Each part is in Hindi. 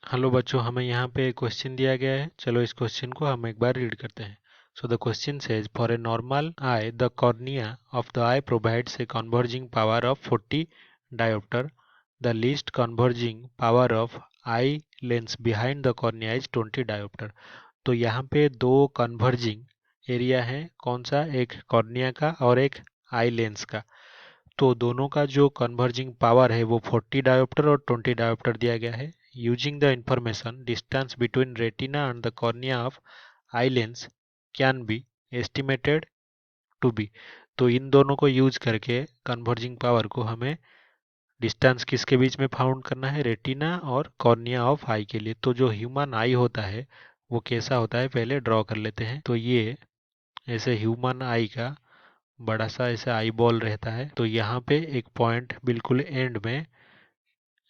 हेलो बच्चों, हमें यहाँ पे एक क्वेश्चन दिया गया है। चलो इस क्वेश्चन को हम एक बार रीड करते हैं। So the question says for a normal I the cornea of the I provides a converging power of 40 dioptre. The least converging power of eye lens behind the cornea is 20 dioptre. तो यहाँ पे दो कन्वर्जिंग एरिया है, कौन सा, एक कॉर्निया का और एक आई लेंस का। तो दोनों का जो कन्वर्जिंग पावर है वो 40 डायोप्टर और 20 डायोप्टर दिया गया है। Using the information distance between retina and the cornea of eye lens can be estimated to be. तो इन दोनों को यूज करके कन्वर्जिंग पावर को हमें डिस्टेंस किसके बीच में फाउंड करना है, रेटिना और कॉर्निया ऑफ आई के लिए। तो जो ह्यूमन आई होता है वो कैसा होता है पहले ड्रॉ कर लेते हैं। तो ये ऐसे ह्यूमन आई का बड़ा सा ऐसे आई बॉल रहता है। तो यहाँ पे एक पॉइंट बिल्कुल एंड में,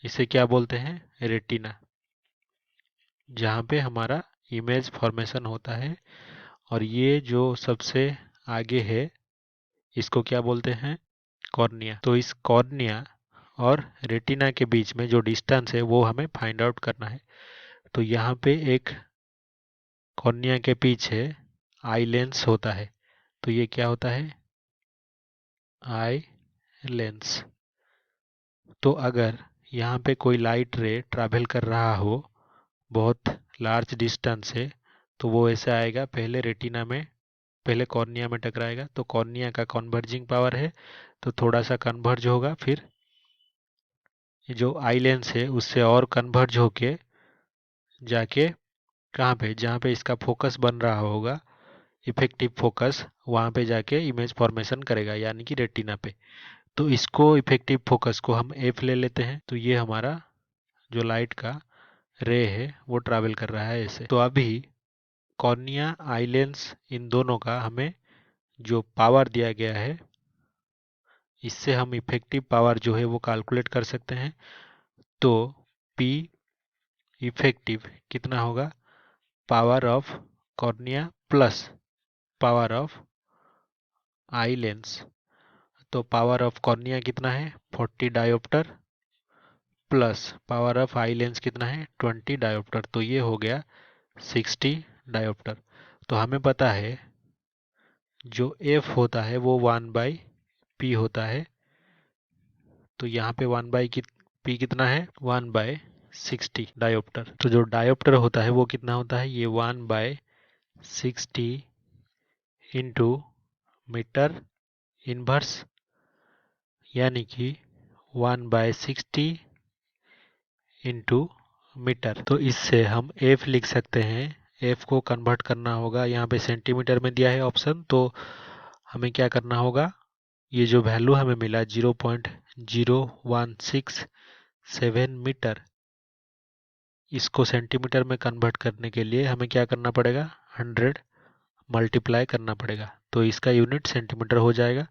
इसे क्या बोलते हैं, रेटिना, जहाँ पे हमारा इमेज फॉर्मेशन होता है। और ये जो सबसे आगे है इसको क्या बोलते हैं, कॉर्निया। तो इस कॉर्निया और रेटिना के बीच में जो डिस्टेंस है वो हमें फाइंड आउट करना है। तो यहाँ पे एक कॉर्निया के पीछे आई लेंस होता है। तो ये क्या होता है, आई लेंस। तो अगर यहाँ पे कोई लाइट रे ट्रैवल कर रहा हो बहुत लार्ज डिस्टेंस से, तो वो ऐसे आएगा, पहले रेटिना में, पहले कॉर्निया में टकराएगा। तो कॉर्निया का कन्वर्जिंग पावर है तो थोड़ा सा कन्वर्ज होगा, फिर ये जो आई लेंस है उससे और कन्वर्ज होके जाके कहाँ पे, जहाँ पे इसका फोकस बन रहा होगा, इफेक्टिव फोकस, वहाँ पे जाके इमेज फॉर्मेशन करेगा, यानी कि रेटिना पे। तो इसको इफेक्टिव फोकस को हम एफ ले लेते हैं। तो ये हमारा जो लाइट का रे है वो ट्रैवल कर रहा है ऐसे। तो अभी कॉर्निया, आई लेंस, इन दोनों का हमें जो पावर दिया गया है इससे हम इफेक्टिव पावर जो है वो कैलकुलेट कर सकते हैं। तो P इफेक्टिव कितना होगा, power of cornea plus power of eye lens. तो पावर ऑफ कॉर्निया कितना है, 40 dioptre, plus power of eye lens कितना है, 20 डायोप्टर। तो ये हो गया 60 डायोप्टर। तो हमें पता है जो F होता है वो 1/P होता है। तो यहाँ पे 1/P कितना है, 1/60 डायोप्टर। तो जो डायोप्टर होता है वो कितना होता है, ये 1/60 इंटू मीटर इनवर्स, यानी कि 1/60 इंटू मीटर। तो इससे हम F लिख सकते हैं। F को कन्वर्ट करना होगा, यहाँ पे सेंटीमीटर में दिया है ऑप्शन, तो हमें क्या करना होगा, ये जो वैल्यू हमें मिला 0.0167 मीटर, इसको सेंटीमीटर में कन्वर्ट करने के लिए हमें क्या करना पड़ेगा, 100 मल्टीप्लाई करना पड़ेगा। तो इसका यूनिट सेंटीमीटर हो जाएगा।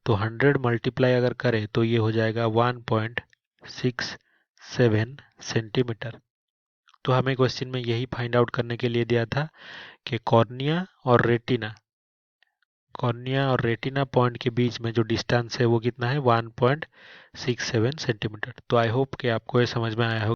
तो 100 मल्टीप्लाई अगर करें तो ये हो जाएगा 1.67 सेंटीमीटर। तो हमें क्वेश्चन में यही फाइंड आउट करने के लिए दिया था कि कॉर्निया और रेटिना पॉइंट के बीच में जो डिस्टेंस है वो कितना है, 1.67 सेंटीमीटर। तो आई होप कि आपको ये समझ में आया होगा।